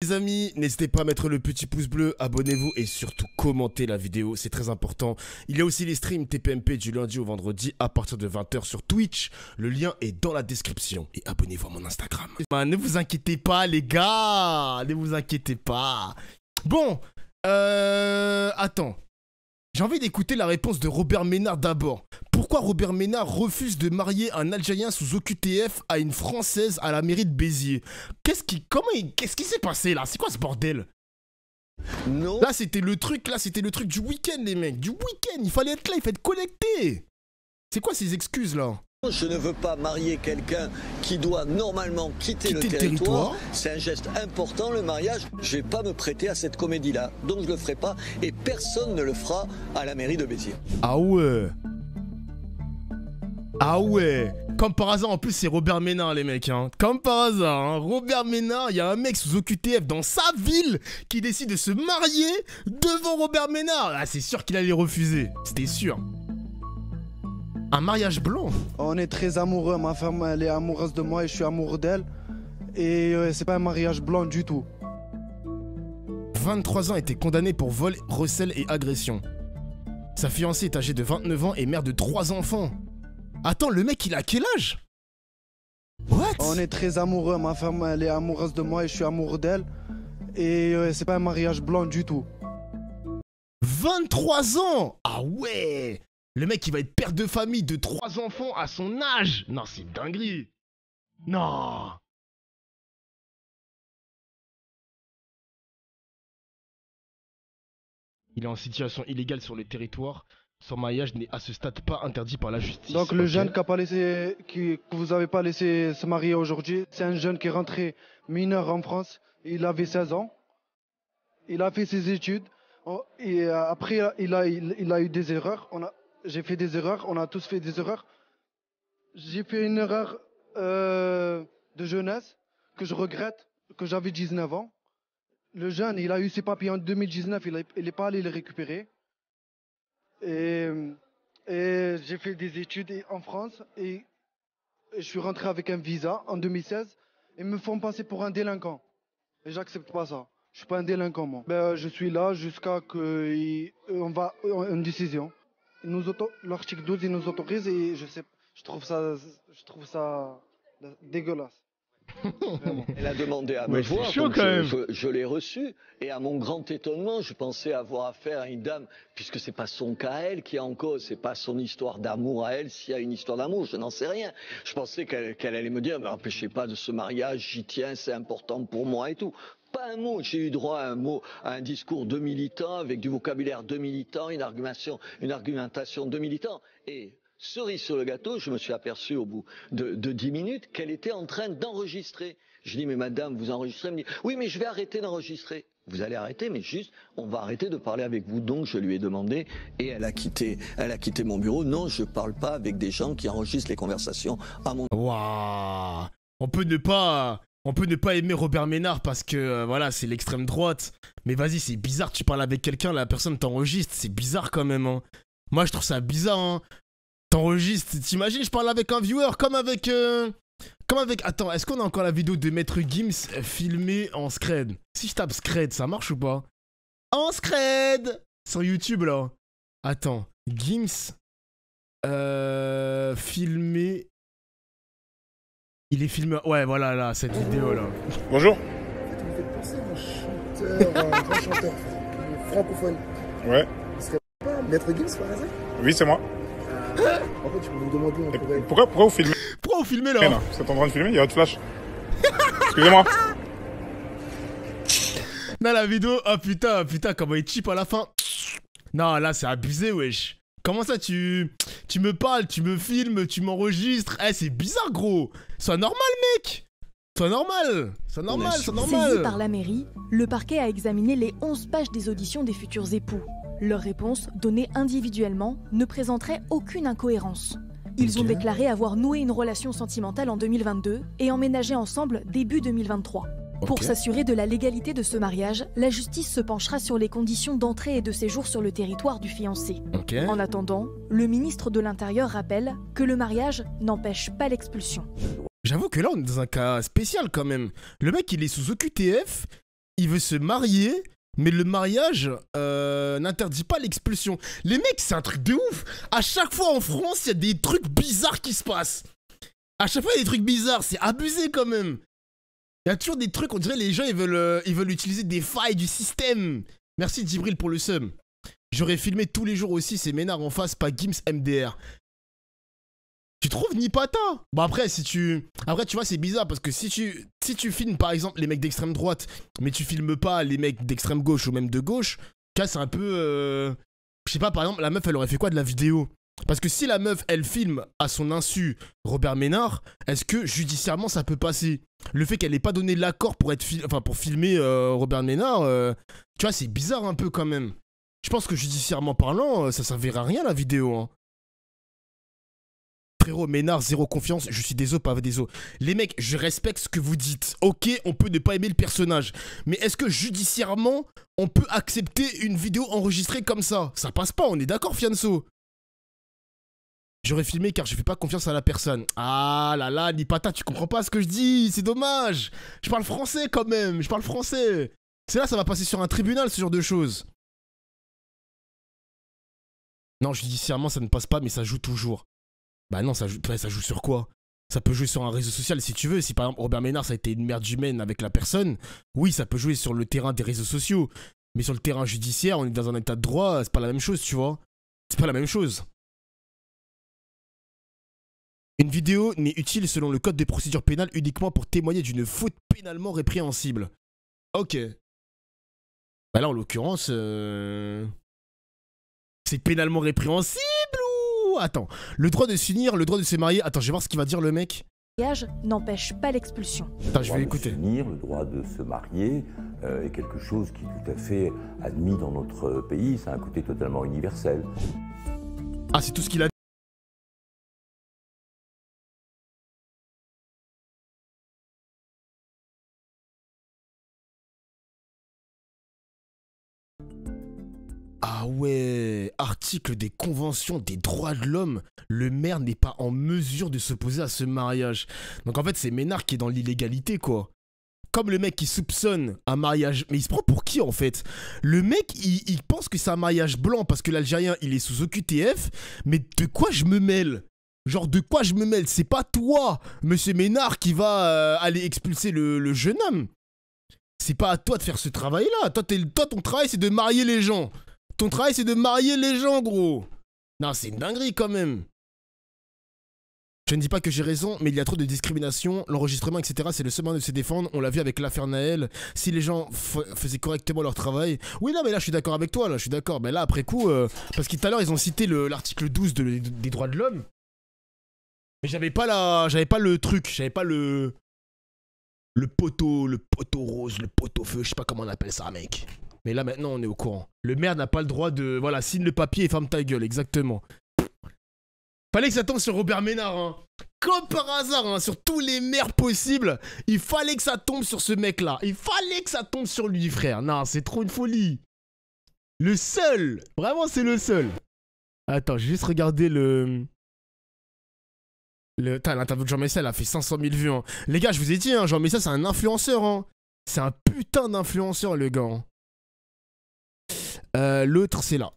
Les amis, n'hésitez pas à mettre le petit pouce bleu, abonnez-vous et surtout commentez la vidéo, c'est très important. Il y a aussi les streams TPMP du lundi au vendredi à partir de 20 h sur Twitch. Le lien est dans la description et abonnez-vous à mon Instagram. Ne vous inquiétez pas les gars, ne vous inquiétez pas. Bon, attends. J'ai envie d'écouter la réponse de Robert Ménard d'abord. Pourquoi Robert Ménard refuse de marier un Algérien sous OQTF à une Française à la mairie de Béziers? Qu'est-ce qui s'est passé là? C'est quoi ce bordel? Non. Là c'était le truc du week-end les mecs, du week-end. Il fallait être là, il fallait être connecté. C'est quoi ces excuses là? Je ne veux pas marier quelqu'un qui doit normalement quitter le territoire. C'est un geste important, le mariage. Je ne vais pas me prêter à cette comédie-là. Donc je ne le ferai pas et personne ne le fera à la mairie de Béziers. Ah ouais. Ah ouais. Comme par hasard, en plus, c'est Robert Ménard, les mecs. Hein. Comme par hasard, hein. Robert Ménard, il y a un mec sous OQTF dans sa ville qui décide de se marier devant Robert Ménard. Ah, c'est sûr qu'il allait refuser. C'était sûr. Un mariage blanc. On est très amoureux, ma femme elle est amoureuse de moi et je suis amoureux d'elle. Et c'est pas un mariage blanc du tout. 23 ans, était condamné pour vol, recel et agression. Sa fiancée est âgée de 29 ans et mère de 3 enfants. Attends, le mec il a quel âge? What? On est très amoureux, ma femme elle est amoureuse de moi et je suis amoureux d'elle. Et c'est pas un mariage blanc du tout. 23 ans. Ah ouais. Le mec, il va être père de famille de 3 enfants à son âge. Non, c'est une dinguerie. Non. Il est en situation illégale sur le territoire. Son mariage n'est à ce stade pas interdit par la justice. Donc le jeune que vous avez pas laissé se marier aujourd'hui, c'est un jeune qui est rentré mineur en France. Il avait 16 ans. Il a fait ses études. Et après, il a eu des erreurs. J'ai fait des erreurs, on a tous fait des erreurs. J'ai fait une erreur de jeunesse que je regrette, que j'avais 19 ans. Le jeune, il a eu ses papiers en 2019, il n'est pas allé les récupérer. Et j'ai fait des études en France et je suis rentré avec un visa en 2016. Ils me font passer pour un délinquant. Et j'accepte pas ça. Je suis pas un délinquant, moi. Je suis là jusqu'à qu'on va une décision. L'article 12 il nous autorise et je trouve ça dégueulasse. Elle a demandé à me voir, chaud, quand même. Je l'ai reçu et à mon grand étonnement, je pensais avoir affaire à une dame, puisque c'est pas son cas à elle qui est en cause, c'est pas son histoire d'amour à elle, s'il y a une histoire d'amour, je n'en sais rien. Je pensais qu'elle allait me dire, ne m'empêchez pas de ce mariage, j'y tiens, c'est important pour moi et tout. Pas un mot, j'ai eu droit à un discours de militant, avec du vocabulaire de militant, une argumentation de militant. Et cerise sur le gâteau, je me suis aperçu au bout de 10 minutes qu'elle était en train d'enregistrer. Je dis, mais madame, vous enregistrez? Elle me dit, oui, mais je vais arrêter d'enregistrer. Vous allez arrêter, mais juste, on va arrêter de parler avec vous. Donc, je lui ai demandé, et elle a quitté mon bureau. Non, je parle pas avec des gens qui enregistrent les conversations à mon... Waouh. On peut ne pas aimer Robert Ménard parce que, voilà, c'est l'extrême droite. Mais vas-y, c'est bizarre, tu parles avec quelqu'un, la personne t'enregistre. C'est bizarre quand même, hein. Moi, je trouve ça bizarre, hein. T'enregistres, t'imagines, je parle avec un viewer comme avec... Attends, est-ce qu'on a encore la vidéo de Maître Gims filmée en Scred? Si je tape Scred, ça marche ou pas? En Scred! Sur YouTube, là. Attends, Gims... filmé... Il est filmé... Ouais, voilà, là, cette vidéo, là. Bonjour. Vous me faites penser à un chanteur, un grand chanteur francophone. Ouais. Ce serait pas Maître Gims par hasard? Oui, c'est moi. En fait, je peux vous demander, on pourrait... Pourquoi vous filmez Pourquoi vous filmez, là? là vous êtes en train de filmer, il y a votre flash. Excusez-moi. Non, la vidéo... Oh, putain, comment il cheap à la fin. Non, là, c'est abusé, wesh. Comment ça, tu me parles, tu me filmes, tu m'enregistres? Eh, c'est bizarre, gros. Sois normal, mec. Sois normal. Saisi par la mairie, le parquet a examiné les 11 pages des auditions des futurs époux. Leurs réponses, données individuellement, ne présenteraient aucune incohérence. Ils ont déclaré avoir noué une relation sentimentale en 2022 et emménagé ensemble début 2023. Pour s'assurer de la légalité de ce mariage, la justice se penchera sur les conditions d'entrée et de séjour sur le territoire du fiancé. En attendant, le ministre de l'Intérieur rappelle que le mariage n'empêche pas l'expulsion. J'avoue que là, on est dans un cas spécial quand même. Le mec, il est sous OQTF. il veut se marier, mais le mariage n'interdit pas l'expulsion. Les mecs, c'est un truc de ouf. À chaque fois en France, il y a des trucs bizarres qui se passent. À chaque fois, il y a des trucs bizarres. C'est abusé quand même. Il y a toujours des trucs, on dirait les gens, ils veulent utiliser des failles du système. Merci Djibril pour le sub. J'aurais filmé tous les jours aussi, c'est Ménard en face, pas Gims MDR. Tu trouves Nipata? Bon après, après tu vois c'est bizarre parce que si tu filmes par exemple les mecs d'extrême droite, mais tu filmes pas les mecs d'extrême gauche ou même de gauche, tu vois c'est un peu... Je sais pas, par exemple, la meuf elle aurait fait quoi de la vidéo? Parce que si la meuf elle filme à son insu Robert Ménard, est-ce que judiciairement ça peut passer? Le fait qu'elle ait pas donné l'accord pour pour filmer Robert Ménard, tu vois c'est bizarre un peu quand même. Je pense que judiciairement parlant, ça servira à rien la vidéo hein. Frérot, Ménard, zéro confiance, je suis désolé, pas désolé. Les mecs, je respecte ce que vous dites. Ok, on peut ne pas aimer le personnage. Mais est-ce que judiciairement, on peut accepter une vidéo enregistrée comme ça? Ça passe pas, on est d'accord, Fianso? J'aurais filmé car je fais pas confiance à la personne. Ah là là, Nipata, tu comprends pas ce que je dis, c'est dommage. Je parle français quand même, je parle français. C'est là, ça va passer sur un tribunal, ce genre de choses. Non, judiciairement, ça ne passe pas, mais ça joue toujours. Bah non, ça joue sur quoi? Ça peut jouer sur un réseau social si tu veux. Si par exemple Robert Ménard, ça a été une merde humaine avec la personne, oui, ça peut jouer sur le terrain des réseaux sociaux. Mais sur le terrain judiciaire, on est dans un état de droit, c'est pas la même chose, tu vois. C'est pas la même chose. Une vidéo n'est utile selon le code de procédure pénale uniquement pour témoigner d'une faute pénalement répréhensible. Ok. Bah là, en l'occurrence, c'est pénalement répréhensible ou... Attends, le droit de s'unir, le droit de se marier... Attends, je vais voir ce qu'il va dire le mec. Le mariage n'empêche pas l'expulsion. Attends, je vais écouter. Le droit de se marier est quelque chose qui est tout à fait admis dans notre pays. Ça a un côté totalement universel. Ah, c'est tout ce qu'il a dit. Ah ouais, article des conventions des droits de l'homme, le maire n'est pas en mesure de s'opposer à ce mariage. Donc en fait c'est Ménard qui est dans l'illégalité quoi. Comme le mec qui soupçonne un mariage, mais il se prend pour qui en fait? Le mec il pense que c'est un mariage blanc parce que l'Algérien il est sous OQTF, mais de quoi je me mêle? Genre de quoi je me mêle? C'est pas toi, monsieur Ménard, qui va aller expulser le jeune homme. C'est pas à toi de faire ce travail-là. Toi, ton travail c'est de marier les gens. Ton travail, c'est de marier les gens, gros. Non, c'est une dinguerie, quand même. Je ne dis pas que j'ai raison, mais il y a trop de discrimination. L'enregistrement, etc., c'est le seul moyen de se défendre. On l'a vu avec l'affaire Naël. Si les gens faisaient correctement leur travail... Oui, non, mais là, je suis d'accord avec toi, là, je suis d'accord. Mais là, après coup... parce que tout à l'heure, ils ont cité l'article 12 des droits de l'homme. Mais j'avais pas le truc. J'avais pas le poteau rose, le poteau feu, je sais pas comment on appelle ça, mec. Mais là, maintenant, on est au courant. Le maire n'a pas le droit de... Voilà, signe le papier et ferme ta gueule, exactement. Fallait que ça tombe sur Robert Ménard, hein. Comme par hasard, hein, sur tous les maires possibles, il fallait que ça tombe sur ce mec-là. Il fallait que ça tombe sur lui, frère. Non, c'est trop une folie. Le seul. Vraiment, c'est le seul. Attends, je vais juste regarder l'interview de Jean Messia, elle a fait 500 000 vues. Hein. Les gars, je vous ai dit, hein, Jean Messia, c'est un influenceur. Hein. C'est un putain d'influenceur, le gars. Hein. L'autre, c'est là.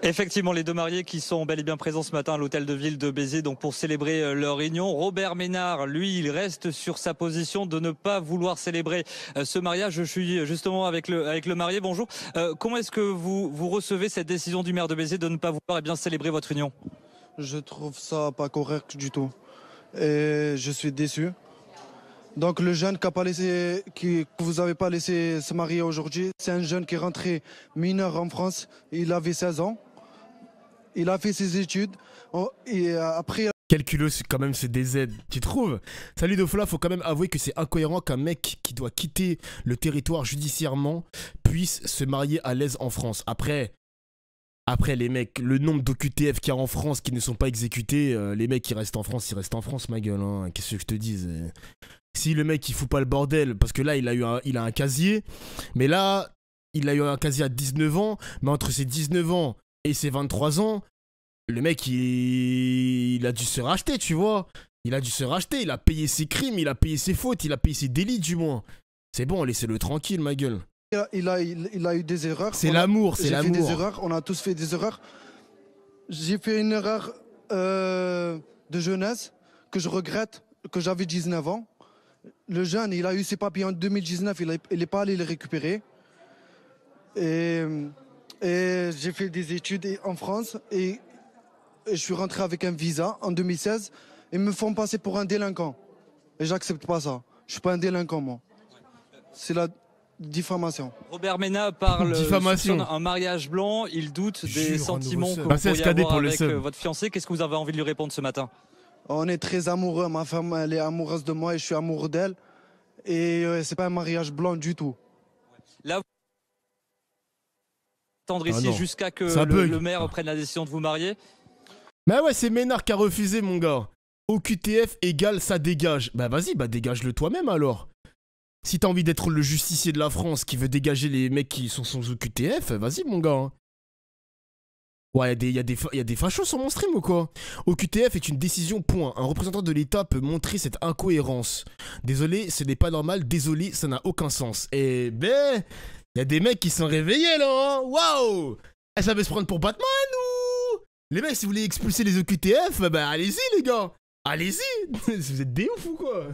Effectivement, les deux mariés qui sont bel et bien présents ce matin à l'hôtel de ville de Béziers donc pour célébrer leur union. Robert Ménard, lui, il reste sur sa position de ne pas vouloir célébrer ce mariage. Je suis justement avec le marié. Bonjour. Comment est-ce que vous recevez cette décision du maire de Béziers de ne pas vouloir célébrer votre union? Je trouve ça pas correct du tout. Et je suis déçu. Donc le jeune que vous n'avez pas laissé se marier aujourd'hui, c'est un jeune qui est rentré mineur en France. Il avait 16 ans. Il a fait ses études. Et après... Calculo, quand même, c'est des aides. Tu trouves? Salut Dofola, faut quand même avouer que c'est incohérent qu'un mec qui doit quitter le territoire judiciairement puisse se marier à l'aise en France. Après, les mecs, le nombre d'OQTF qu'il y a en France qui ne sont pas exécutés, les mecs qui restent en France, ils restent en France, ma gueule. Hein. Qu'est-ce que je te dise? Si le mec il fout pas le bordel, parce que là il a un casier, mais là il a eu un casier à 19 ans, mais entre ses 19 ans et ses 23 ans, le mec il a dû se racheter, tu vois. Il a dû se racheter, il a payé ses crimes, il a payé ses fautes, il a payé ses délits du moins. C'est bon, laissez-le tranquille, ma gueule. Il a eu des erreurs. C'est l'amour, c'est l'amour. J'ai fait des erreurs, on a tous fait des erreurs. J'ai fait une erreur de jeunesse que je regrette, que j'avais 19 ans. Le jeune, il a eu ses papiers en 2019, il n'est pas allé les récupérer. Et j'ai fait des études en France et je suis rentré avec un visa en 2016. Ils me font passer pour un délinquant. Et j'accepte pas ça. Je suis pas un délinquant, moi. C'est la diffamation. Robert Ménard parle d'un mariage blanc. Il doute des sentiments que vous pourriez avoir avec votre fiancé. Qu'est-ce que vous avez envie de lui répondre ce matin? On est très amoureux. Ma femme, elle est amoureuse de moi et je suis amoureux d'elle. Et c'est pas un mariage blanc du tout. Là, vous attendre ici jusqu'à que le maire prenne la décision de vous marier. Mais ouais, c'est Ménard qui a refusé, mon gars. OQTF égale ça dégage. Bah vas-y, bah dégage-le toi-même alors. Si t'as envie d'être le justicier de la France qui veut dégager les mecs qui sont sans OQTF, vas-y mon gars. Ouais, y a des fachos sur mon stream ou quoi? OQTF est une décision, point. Un représentant de l'État peut montrer cette incohérence. Désolé, ce n'est pas normal. Désolé, ça n'a aucun sens. Et ben, y a des mecs qui sont réveillés là, hein. Waouh! Ça veut se prendre pour Batman ou? Les mecs, si vous voulez expulser les OQTF, bah allez-y les gars. Allez-y. Vous êtes des ouf ou quoi?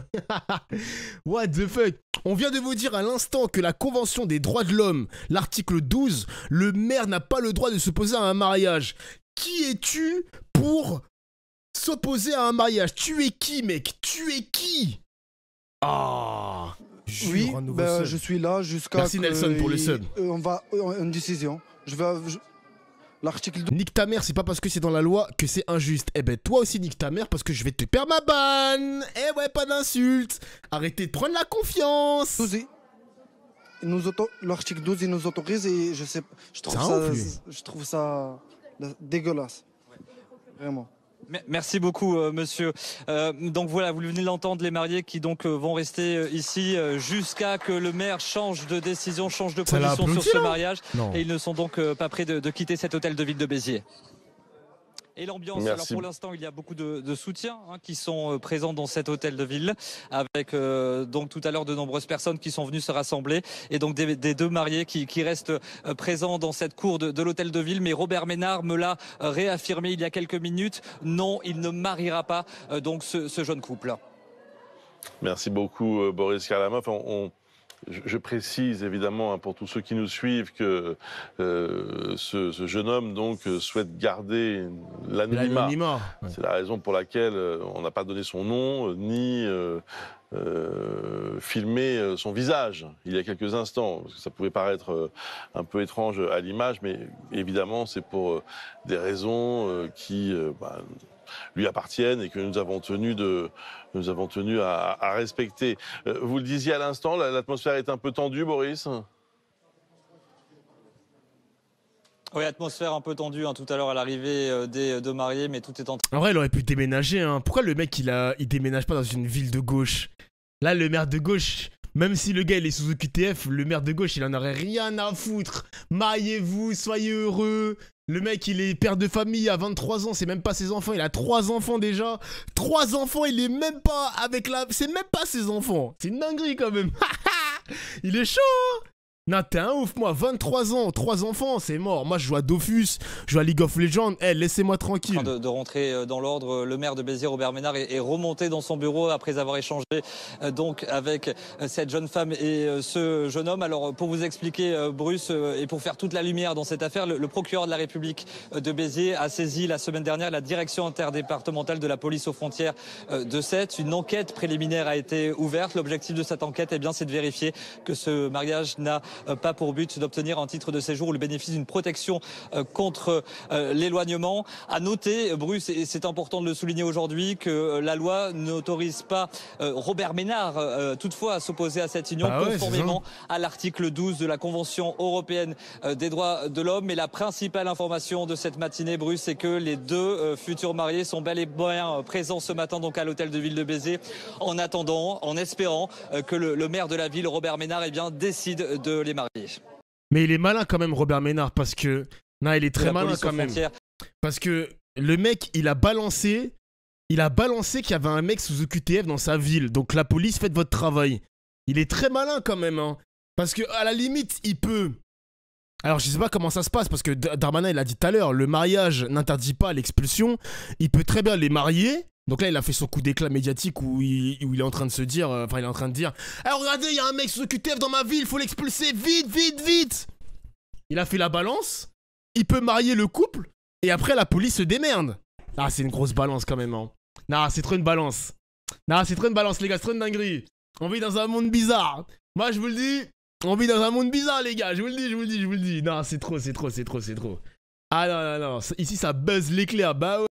What the fuck? On vient de vous dire à l'instant que la Convention des droits de l'homme, l'article 12, le maire n'a pas le droit de s'opposer à un mariage. Qui es-tu pour s'opposer à un mariage? Tu es qui, mec? Tu es qui? Ah. Oui, je suis là jusqu'à... Merci Nelson pour le sub. On va une décision. L'article 12... Nique ta mère, c'est pas parce que c'est dans la loi que c'est injuste. Eh ben toi aussi nique ta mère parce que je vais te perdre ma banne. Eh ouais, pas d'insultes. Arrêtez de prendre la confiance. L'article 12, il nous autorise et je trouve ça dégueulasse. Vraiment. Merci beaucoup, monsieur. Donc voilà, vous venez de l'entendre, les mariés qui donc vont rester ici jusqu'à que le maire change de décision, change de position sur ce mariage. Et ils ne sont donc pas prêts de quitter cet hôtel de ville de Béziers. Et l'ambiance, alors pour l'instant, il y a beaucoup de soutiens qui sont présents dans cet hôtel de ville, avec donc tout à l'heure de nombreuses personnes qui sont venues se rassembler, et donc des deux mariés qui restent présents dans cette cour de l'hôtel de ville. Mais Robert Ménard me l'a réaffirmé il y a quelques minutes, non, il ne mariera pas donc ce jeune couple. Merci beaucoup Boris Karlamov. Je précise évidemment pour tous ceux qui nous suivent que ce jeune homme donc souhaite garder l'anonymat. C'est la raison pour laquelle on n'a pas donné son nom ni filmé son visage il y a quelques instants. Parce que ça pouvait paraître un peu étrange à l'image, mais évidemment c'est pour des raisons qui lui appartiennent et que nous avons tenu à respecter. Vous le disiez à l'instant, l'atmosphère est un peu tendue, Boris? Oui, atmosphère un peu tendue tout à l'heure à l'arrivée des deux mariés, mais tout est en train. En vrai, il aurait pu déménager. Pourquoi le mec, il déménage pas dans une ville de gauche? Là, le maire de gauche, même si le gars il est sous OQTF, le maire de gauche, il en aurait rien à foutre. Mariez-vous, soyez heureux. Le mec, il est père de famille à 23 ans, c'est même pas ses enfants, il a 3 enfants déjà. 3 enfants, il est même pas avec la... C'est même pas ses enfants. C'est une dinguerie quand même. Il est chaud, hein? Non, t'es un ouf, moi, 23 ans, 3 enfants, c'est mort. Moi, je joue à Dofus, je joue à League of Legends. Laissez-moi tranquille. De rentrer dans l'ordre, le maire de Béziers, Robert Ménard, est remonté dans son bureau après avoir échangé donc avec cette jeune femme et ce jeune homme. Alors, pour vous expliquer, Bruce, et pour faire toute la lumière dans cette affaire, le procureur de la République de Béziers a saisi la semaine dernière la direction interdépartementale de la police aux frontières de Sète. Une enquête préliminaire a été ouverte. L'objectif de cette enquête, c'est de vérifier que ce mariage n'a pas pour but d'obtenir un titre de séjour ou le bénéfice d'une protection contre l'éloignement. À noter, Bruce, et c'est important de le souligner aujourd'hui, que la loi n'autorise pas Robert Ménard toutefois à s'opposer à cette union conformément à l'article 12 de la Convention européenne des droits de l'homme. Mais la principale information de cette matinée, Bruce, c'est que les deux futurs mariés sont bel et bien présents ce matin donc à l'hôtel de ville de Béziers, en attendant, en espérant que le maire de la ville, Robert Ménard, décide de les marier. Mais il est malin quand même, Robert Ménard, parce que... Non, il est très malin quand même. Parce que le mec, il a balancé qu'il y avait un mec sous OQTF dans sa ville. Donc la police, faites votre travail. Il est très malin quand même, hein. Parce que à la limite, il peut... Alors, je sais pas comment ça se passe, parce que Darmanin, il a dit tout à l'heure, le mariage n'interdit pas l'expulsion. Il peut très bien les marier. Donc là, il a fait son coup d'éclat médiatique où il est en train de se dire... Enfin, il est en train de dire... Alors, regardez, il y a un mec sous QTF dans ma ville, il faut l'expulser, vite, vite, vite. Il a fait la balance. Il peut marier le couple. Et après, la police se démerde. Ah, c'est une grosse balance quand même, hein. Non, c'est trop une balance. Non, c'est trop une balance, les gars, c'est trop une dinguerie. On vit dans un monde bizarre. Moi, je vous le dis... On vit dans un monde bizarre, les gars, je vous le dis, je vous le dis, je vous le dis. Non, c'est trop, c'est trop, c'est trop, c'est trop. Ah non, non, non, ici ça buzz l'éclair, bah ouais.